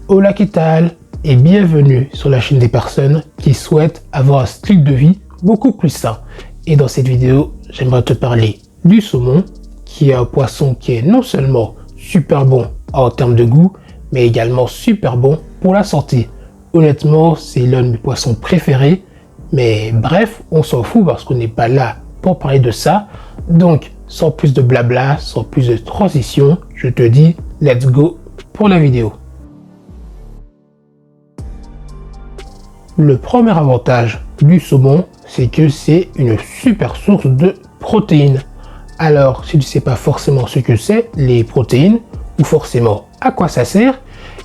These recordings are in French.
Hola, ¿qué tal? Et bienvenue sur la chaîne des personnes qui souhaitent avoir un style de vie beaucoup plus sain. Et dans cette vidéo, j'aimerais te parler du saumon, qui est un poisson qui est non seulement super bon en termes de goût, mais également super bon pour la santé. Honnêtement, c'est l'un de mes poissons préférés, mais bref, on s'en fout parce qu'on n'est pas là pour parler de ça. Donc, sans plus de blabla, sans plus de transition, je te dis let's go pour la vidéo. Le premier avantage du saumon, c'est que c'est une super source de protéines. Alors, si tu ne sais pas forcément ce que c'est, les protéines, ou forcément à quoi ça sert,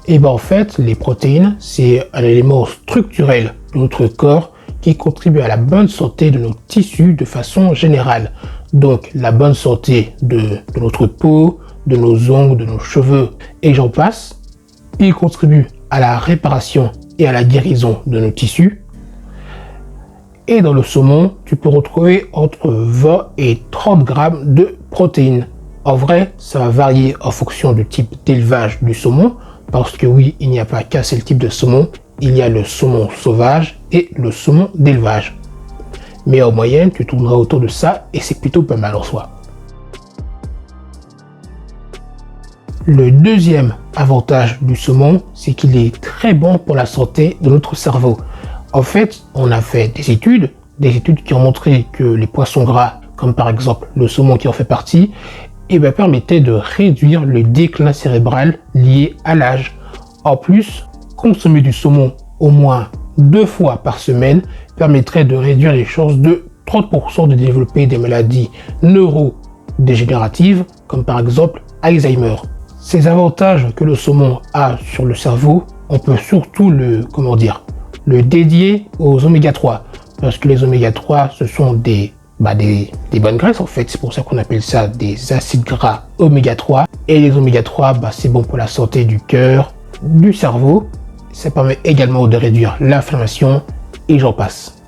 et bien en fait, les protéines, c'est un élément structurel de notre corps qui contribue à la bonne santé de nos tissus de façon générale. Donc, la bonne santé de notre peau, de nos ongles, de nos cheveux, et j'en passe. Il contribue à la réparation et à la guérison de nos tissus. Et dans le saumon, tu peux retrouver entre 20 et 30 grammes de protéines. En vrai, ça va varier en fonction du type d'élevage du saumon, parce que oui, il n'y a pas qu'un seul type de saumon, il y a le saumon sauvage et le saumon d'élevage. Mais en moyenne, tu tourneras autour de ça et c'est plutôt pas mal en soi. Le deuxième avantage du saumon, c'est qu'il est très bon pour la santé de notre cerveau. En fait, on a fait des études qui ont montré que les poissons gras, comme par exemple le saumon qui en fait partie, permettaient de réduire le déclin cérébral lié à l'âge. En plus, consommer du saumon au moins 2 fois par semaine permettrait de réduire les chances de 30% de développer des maladies neurodégénératives, comme par exemple Alzheimer. Ces avantages que le saumon a sur le cerveau, on peut surtout le dédier aux oméga 3, parce que les oméga 3, ce sont des bonnes graisses en fait, c'est pour ça qu'on appelle ça des acides gras oméga 3, et les oméga 3, c'est bon pour la santé du cœur, du cerveau, ça permet également de réduire l'inflammation, et j'en passe.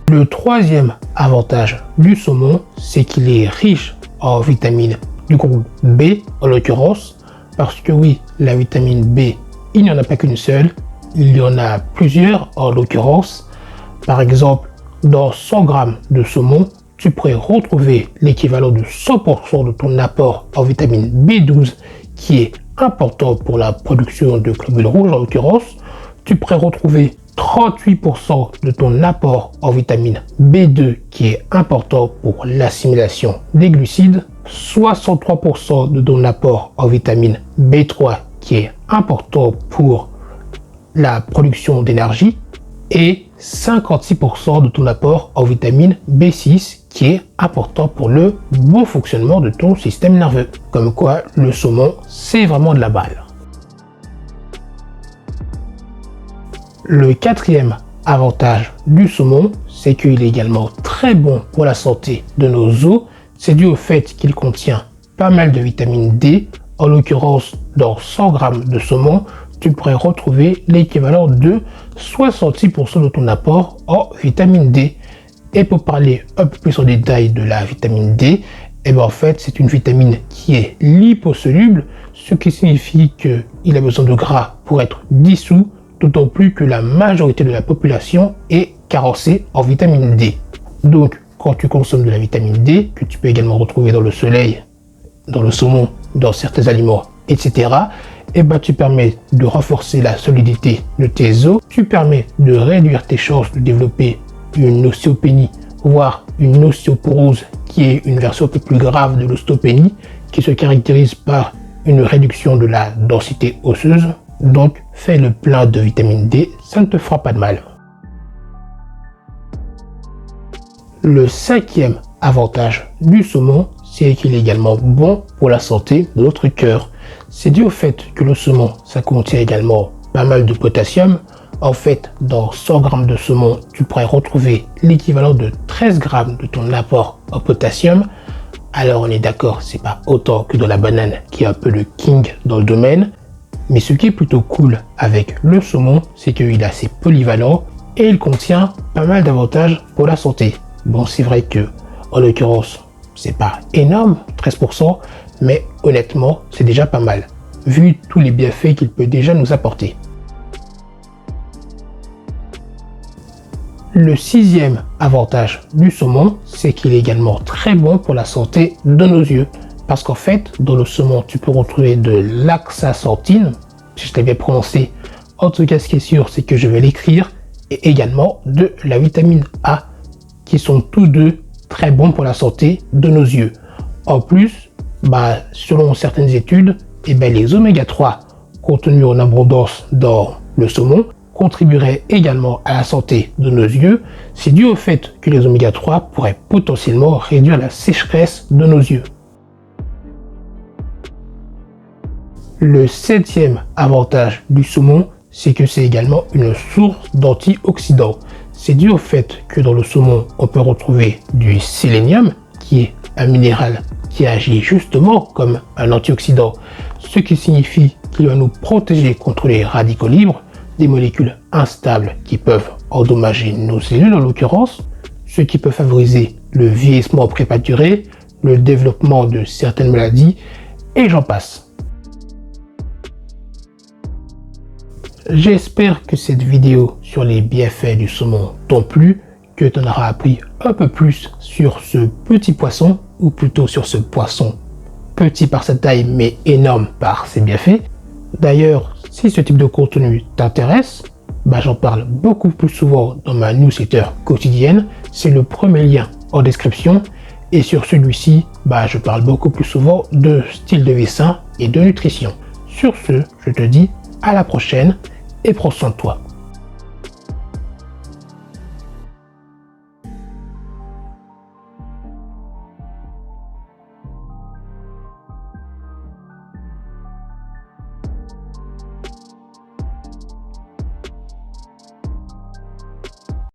Le troisième avantage du saumon, c'est qu'il est riche en vitamine du groupe B, en l'occurrence, parce que oui, la vitamine B, il n'y en a pas qu'une seule, il y en a plusieurs en l'occurrence. Par exemple, dans 100 grammes de saumon, tu pourrais retrouver l'équivalent de 100% de ton apport en vitamine B12, qui est important pour la production de globules rouges en l'occurrence. Tu pourrais retrouver 38% de ton apport en vitamine B2 qui est important pour l'assimilation des glucides, 63% de ton apport en vitamine B3 qui est important pour la production d'énergie et 56% de ton apport en vitamine B6 qui est important pour le bon fonctionnement de ton système nerveux. Comme quoi, le saumon, c'est vraiment de la balle. Le quatrième avantage du saumon, c'est qu'il est également très bon pour la santé de nos os. C'est dû au fait qu'il contient pas mal de vitamine D. En l'occurrence, dans 100 grammes de saumon, tu pourrais retrouver l'équivalent de 66% de ton apport en vitamine D. Et pour parler un peu plus en détail de la vitamine D, en fait, c'est une vitamine qui est liposoluble, ce qui signifie qu'il a besoin de gras pour être dissous, d'autant plus que la majorité de la population est carencée en vitamine D. Donc, quand tu consommes de la vitamine D, que tu peux également retrouver dans le soleil, dans le saumon, dans certains aliments, etc., tu permets de renforcer la solidité de tes os, tu permets de réduire tes chances de développer une ostéopénie, voire une ostéoporose, qui est une version un peu plus grave de l'ostéopénie, qui se caractérise par une réduction de la densité osseuse. Donc, fais le plein de vitamine D, ça ne te fera pas de mal. Le cinquième avantage du saumon, c'est qu'il est également bon pour la santé de notre cœur. C'est dû au fait que le saumon, ça contient également pas mal de potassium. En fait, dans 100 grammes de saumon, tu pourrais retrouver l'équivalent de 13 grammes de ton apport en potassium. Alors on est d'accord, c'est pas autant que dans la banane qui est un peu le king dans le domaine. Mais ce qui est plutôt cool avec le saumon, c'est qu'il est assez polyvalent et il contient pas mal d'avantages pour la santé. Bon, c'est vrai que, en l'occurrence, c'est pas énorme, 13%, mais honnêtement, c'est déjà pas mal. vu tous les bienfaits qu'il peut déjà nous apporter. Le sixième avantage du saumon, c'est qu'il est également très bon pour la santé de nos yeux. Parce qu'en fait, dans le saumon, tu peux retrouver de l'axathantine, si je t'ai bien prononcé. En tout cas, ce qui est sûr, c'est que je vais l'écrire, et également de la vitamine A, qui sont tous deux très bons pour la santé de nos yeux. En plus, selon certaines études, les oméga 3 contenus en abondance dans le saumon contribueraient également à la santé de nos yeux. C'est dû au fait que les oméga 3 pourraient potentiellement réduire la sécheresse de nos yeux. Le septième avantage du saumon, c'est que c'est également une source d'antioxydants. C'est dû au fait que dans le saumon, on peut retrouver du sélénium, qui est un minéral qui agit justement comme un antioxydant, ce qui signifie qu'il va nous protéger contre les radicaux libres, des molécules instables qui peuvent endommager nos cellules en l'occurrence, ce qui peut favoriser le vieillissement prématuré, le développement de certaines maladies, et j'en passe. J'espère que cette vidéo sur les bienfaits du saumon t'ont plu, que tu en auras appris un peu plus sur ce petit poisson, ou plutôt sur ce poisson petit par sa taille mais énorme par ses bienfaits. D'ailleurs, si ce type de contenu t'intéresse, j'en parle beaucoup plus souvent dans ma newsletter quotidienne. C'est le premier lien en description. Et sur celui-ci, je parle beaucoup plus souvent de style de vie sain et de nutrition. Sur ce, je te dis à la prochaine et prends soin de toi.